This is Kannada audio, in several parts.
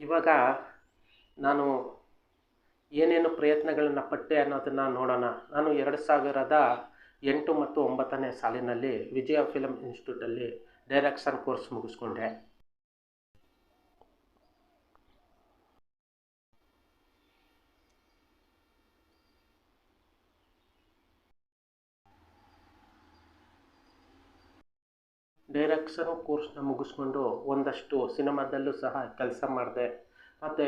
ಇವಾಗ ನಾನು ಏನೇನು ಪ್ರಯತ್ನಗಳನ್ನು ಪಟ್ಟೆ ಅನ್ನೋದನ್ನು ನೋಡೋಣ. ನಾನು 2008 ಮತ್ತು 9ನೇ ಸಾಲಿನಲ್ಲಿ ವಿಜಯ ಫಿಲಮ್ ಇನ್ಸ್ಟಿಟ್ಯೂಟಲ್ಲಿ ಡೈರೆಕ್ಷನ್ ಕೋರ್ಸ್ ಮುಗಿಸ್ಕೊಂಡೆ. ಡೈರೆಕ್ಷನ್ ಕೋರ್ಸ್ನ ಮುಗಿಸ್ಕೊಂಡು ಒಂದಷ್ಟು ಸಿನಿಮಾದಲ್ಲೂ ಸಹ ಕೆಲಸ ಮಾಡಿದೆ. ಮತ್ತು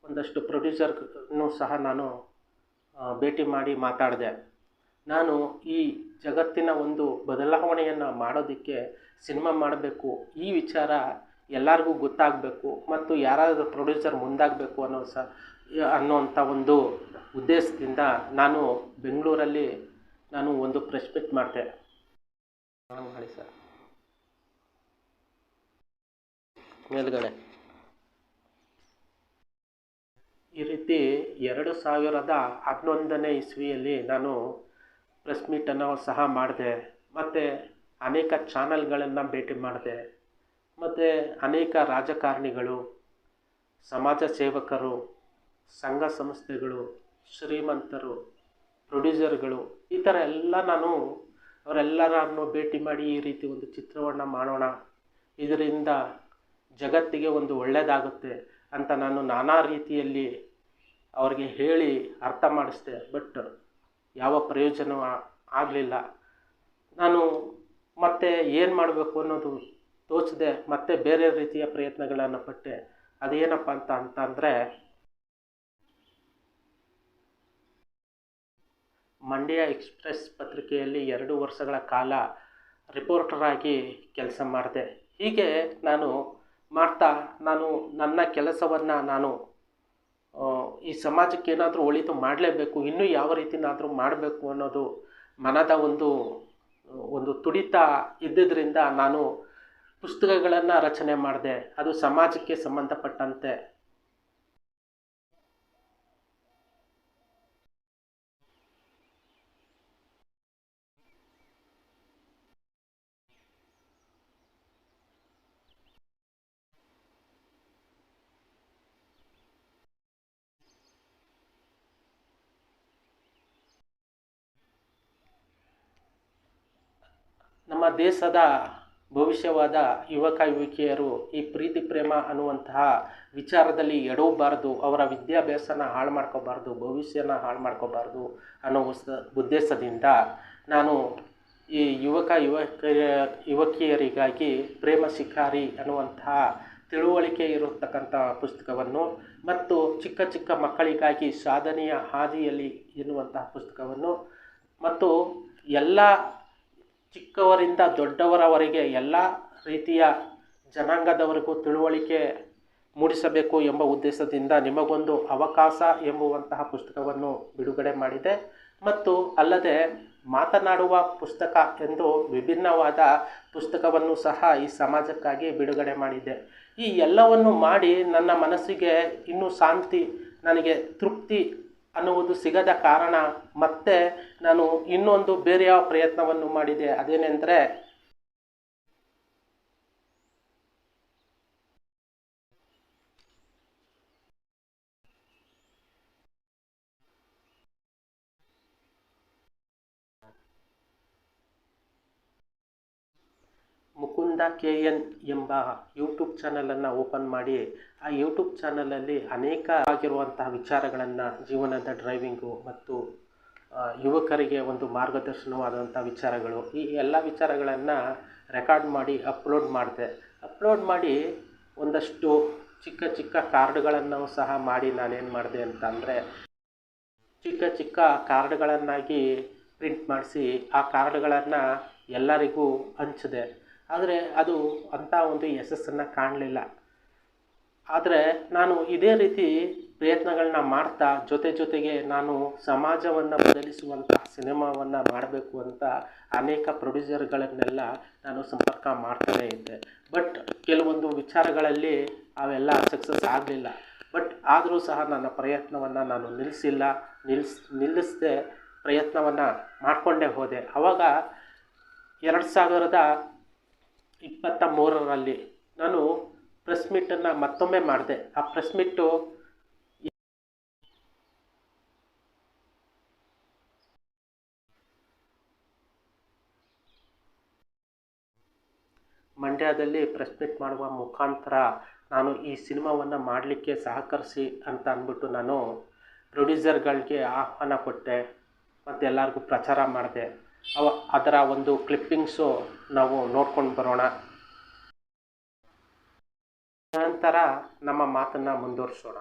ಒಂದಷ್ಟು ಪ್ರೊಡ್ಯೂಸರ್ನೂ ಸಹ ನಾನು ಭೇಟಿ ಮಾಡಿ ಮಾತಾಡಿದೆ. ನಾನು ಈ ಜಗತ್ತಿನ ಒಂದು ಬದಲಾವಣೆಯನ್ನು ಮಾಡೋದಕ್ಕೆ ಸಿನಿಮಾ ಮಾಡಬೇಕು, ಈ ವಿಚಾರ ಎಲ್ಲರಿಗೂ ಗೊತ್ತಾಗಬೇಕು ಮತ್ತು ಯಾರಾದರೂ ಪ್ರೊಡ್ಯೂಸರ್ ಮುಂದಾಗಬೇಕು ಅನ್ನೋವಂಥ ಒಂದು ಉದ್ದೇಶದಿಂದ ನಾನು ಬೆಂಗಳೂರಲ್ಲಿ ಒಂದು ಪ್ರೆಸ್ ಮೀಟ್ ಮಾಡಿದೆ. ಮಾಡಿ ಸರ್ ಮೇಲ್ಗಡೆ ಈ ರೀತಿ 2011ನೇ ಇಸ್ವಿಯಲ್ಲಿ ನಾನು ಪ್ರೆಸ್ ಮೀಟನ್ನು ಸಹ ಮಾಡಿದೆ. ಮತ್ತು ಅನೇಕ ಚಾನಲ್ಗಳನ್ನು ಭೇಟಿ ಮಾಡಿದೆ. ಮತ್ತು ಅನೇಕ ರಾಜಕಾರಣಿಗಳು, ಸಮಾಜ ಸೇವಕರು, ಸಂಘ ಸಂಸ್ಥೆಗಳು, ಶ್ರೀಮಂತರು, ಪ್ರೊಡ್ಯೂಸರ್ಗಳು, ಈ ಥರ ಎಲ್ಲ ನಾನು ಅವರೆಲ್ಲರನ್ನು ಭೇಟಿ ಮಾಡಿ ಈ ರೀತಿ ಒಂದು ಚಿತ್ರವನ್ನು ಮಾಡೋಣ, ಇದರಿಂದ ಜಗತ್ತಿಗೆ ಒಂದು ಒಳ್ಳೆಯದಾಗುತ್ತೆ ಅಂತ ನಾನು ನಾನಾ ರೀತಿಯಲ್ಲಿ ಅವ್ರಿಗೆ ಹೇಳಿ ಅರ್ಥ ಮಾಡಿಸ್ದೆ. ಬಟ್ ಯಾವ ಪ್ರಯೋಜನ ಆಗಲಿಲ್ಲ. ನಾನು ಮತ್ತೆ ಏನು ಮಾಡಬೇಕು ಅನ್ನೋದು ತೋಚದೆ ಮತ್ತೆ ಬೇರೆ ರೀತಿಯ ಪ್ರಯತ್ನಗಳನ್ನು ಪಟ್ಟೆ. ಅದೇನಪ್ಪ ಅಂತಂದರೆ ಮಂಡ್ಯ ಎಕ್ಸ್‌ಪ್ರೆಸ್ ಪತ್ರಿಕೆಯಲ್ಲಿ 2 ವರ್ಷಗಳ ಕಾಲ ರಿಪೋರ್ಟರ್ ಆಗಿ ಕೆಲಸ ಮಾಡಿದೆ. ಹೀಗೆ ನಾನು ನನ್ನ ಕೆಲಸವನ್ನು ಈ ಸಮಾಜಕ್ಕೆ ಏನಾದರೂ ಒಳಿತು ಮಾಡಲೇಬೇಕು, ಇನ್ನೂ ಯಾವ ರೀತಿನಾದರೂ ಮಾಡಬೇಕು ಅನ್ನೋದು ಮನದ ಒಂದು ತುಡಿತ ಇದ್ದಿದ್ದರಿಂದ ನಾನು ಪುಸ್ತಕಗಳನ್ನು ರಚನೆ ಮಾಡಿದೆ. ಅದು ಸಮಾಜಕ್ಕೆ ಸಂಬಂಧಪಟ್ಟಂತೆ. ನಮ್ಮ ದೇಶದ ಭವಿಷ್ಯವಾದ ಯುವಕ ಯುವಕಿಯರು ಈ ಪ್ರೀತಿ ಪ್ರೇಮ ಅನ್ನುವಂತಹ ವಿಚಾರದಲ್ಲಿ ಎಡವಬಾರ್ದು, ಅವರ ವಿದ್ಯಾಭ್ಯಾಸನ ಹಾಳು ಮಾಡ್ಕೋಬಾರ್ದು, ಭವಿಷ್ಯನ ಹಾಳು ಮಾಡ್ಕೋಬಾರ್ದು ಅನ್ನೋ ಉದ್ದೇಶದಿಂದ ನಾನು ಈ ಯುವಕಿಯರಿಗಾಗಿ ಪ್ರೇಮ ಶಿಕಾರಿ ಅನ್ನುವಂತಹ ತಿಳುವಳಿಕೆ ಇರತಕ್ಕಂಥ ಪುಸ್ತಕವನ್ನು ಮತ್ತು ಚಿಕ್ಕ ಚಿಕ್ಕ ಮಕ್ಕಳಿಗಾಗಿ ಸಾಧನೆಯ ಹಾದಿಯಲ್ಲಿ ಎನ್ನುವಂತಹ ಪುಸ್ತಕವನ್ನು ಮತ್ತು ಎಲ್ಲ ಚಿಕ್ಕವರಿಂದ ದೊಡ್ಡವರವರೆಗೆ ಎಲ್ಲ ರೀತಿಯ ಜನಾಂಗದವರೆಗೂ ತಿಳುವಳಿಕೆ ಮೂಡಿಸಬೇಕು ಎಂಬ ಉದ್ದೇಶದಿಂದ ನಿಮಗೊಂದು ಅವಕಾಶ ಎಂಬುವಂತಹ ಪುಸ್ತಕವನ್ನು ಬಿಡುಗಡೆ ಮಾಡಿದೆ. ಮತ್ತು ಅಲ್ಲದೆ ಮಾತನಾಡುವ ಪುಸ್ತಕ ಎಂದು ವಿಭಿನ್ನವಾದ ಪುಸ್ತಕವನ್ನು ಸಹ ಈ ಸಮಾಜಕ್ಕಾಗಿ ಬಿಡುಗಡೆ ಮಾಡಿದೆ. ಈ ಎಲ್ಲವನ್ನು ಮಾಡಿ ನನ್ನ ಮನಸ್ಸಿಗೆ ಇನ್ನೂ ಶಾಂತಿ, ನನಗೆ ತೃಪ್ತಿ ಅನ್ನುವುದು ಸಿಗದ ಕಾರಣ ಮತ್ತೆ ನಾನು ಇನ್ನೊಂದು ಬೇರೆ ಯಾವ ಪ್ರಯತ್ನವನ್ನು ಮಾಡಿದೆ. ಅದೇನೆಂದರೆ ಮುಕುಂದ KN ಎಂಬ ಯೂಟ್ಯೂಬ್ ಚಾನಲನ್ನು ಓಪನ್ ಮಾಡಿ ಆ ಯೂಟ್ಯೂಬ್ ಚಾನಲಲ್ಲಿ ಅನೇಕ ಆಗಿರುವಂತಹ ವಿಚಾರಗಳನ್ನು, ಜೀವನದ ಡ್ರೈವಿಂಗು ಮತ್ತು ಯುವಕರಿಗೆ ಒಂದು ಮಾರ್ಗದರ್ಶನವಾದಂಥ ವಿಚಾರಗಳು, ಈ ಎಲ್ಲ ವಿಚಾರಗಳನ್ನು ರೆಕಾರ್ಡ್ ಮಾಡಿ ಅಪ್ಲೋಡ್ ಮಾಡಿ ಒಂದಷ್ಟು ಚಿಕ್ಕ ಚಿಕ್ಕ ಕಾರ್ಡ್ಗಳನ್ನು ಸಹ ಮಾಡಿ ನಾನೇನು ಮಾಡಿದೆ ಅಂತಂದರೆ ಚಿಕ್ಕ ಚಿಕ್ಕ ಕಾರ್ಡ್ಗಳನ್ನಾಗಿ ಪ್ರಿಂಟ್ ಮಾಡಿಸಿ ಆ ಕಾರ್ಡ್ಗಳನ್ನು ಎಲ್ಲರಿಗೂ ಹಂಚಿದೆ. ಆದರೆ ಅದು ಅಂಥ ಒಂದು ಯಶಸ್ಸನ್ನು ಕಾಣಲಿಲ್ಲ. ಆದರೆ ನಾನು ಇದೇ ರೀತಿ ಪ್ರಯತ್ನಗಳನ್ನ ಮಾಡ್ತಾ ಜೊತೆಗೆ ನಾನು ಸಮಾಜವನ್ನು ಬದಲಿಸುವಂಥ ಸಿನಿಮಾವನ್ನು ಮಾಡಬೇಕು ಅಂತ ಅನೇಕ ಪ್ರೊಡ್ಯೂಸರ್ಗಳನ್ನೆಲ್ಲ ನಾನು ಸಂಪರ್ಕ ಮಾಡ್ತಾನೇ ಇದ್ದೆ. ಬಟ್ ಕೆಲವೊಂದು ವಿಚಾರಗಳಲ್ಲಿ ಅವೆಲ್ಲ ಸಕ್ಸಸ್ ಆಗಲಿಲ್ಲ. ಬಟ್ ಆದರೂ ಸಹ ನನ್ನ ಪ್ರಯತ್ನವನ್ನು ನಾನು ನಿಲ್ಲಿಸದೆ ಪ್ರಯತ್ನವನ್ನು ಮಾಡಿಕೊಂಡೇ ಹೋದೆ. ಆವಾಗ 2023ರಲ್ಲಿ ನಾನು ಪ್ರೆಸ್ ಮೀಟನ್ನು ಮತ್ತೊಮ್ಮೆ ಮಾಡಿದೆ. ಆ ಪ್ರೆಸ್ ಮೀಟು ಮಂಡ್ಯದಲ್ಲಿ ಪ್ರೆಸ್ ಮೀಟ್ ಮಾಡುವ ಮುಖಾಂತರ ನಾನು ಈ ಸಿನಿಮಾವನ್ನು ಮಾಡಲಿಕ್ಕೆ ಸಹಕರಿಸಿ ಅಂತ ಅಂದ್ಬಿಟ್ಟು ನಾನು ಪ್ರೊಡ್ಯೂಸರ್ಗಳಿಗೆ ಆಹ್ವಾನ ಕೊಟ್ಟೆ ಮತ್ತು ಎಲ್ಲರಿಗೂ ಪ್ರಚಾರ ಮಾಡಿದೆ. ಅದರ ಒಂದು ಕ್ಲಿಪ್ಪಿಂಗ್ಸು ನಾವು ನೋಡ್ಕೊಂಡು ಬರೋಣ. ನಂತರ ನಮ್ಮ ಮಾತನ್ನು ಮುಂದುವರಿಸೋಣ.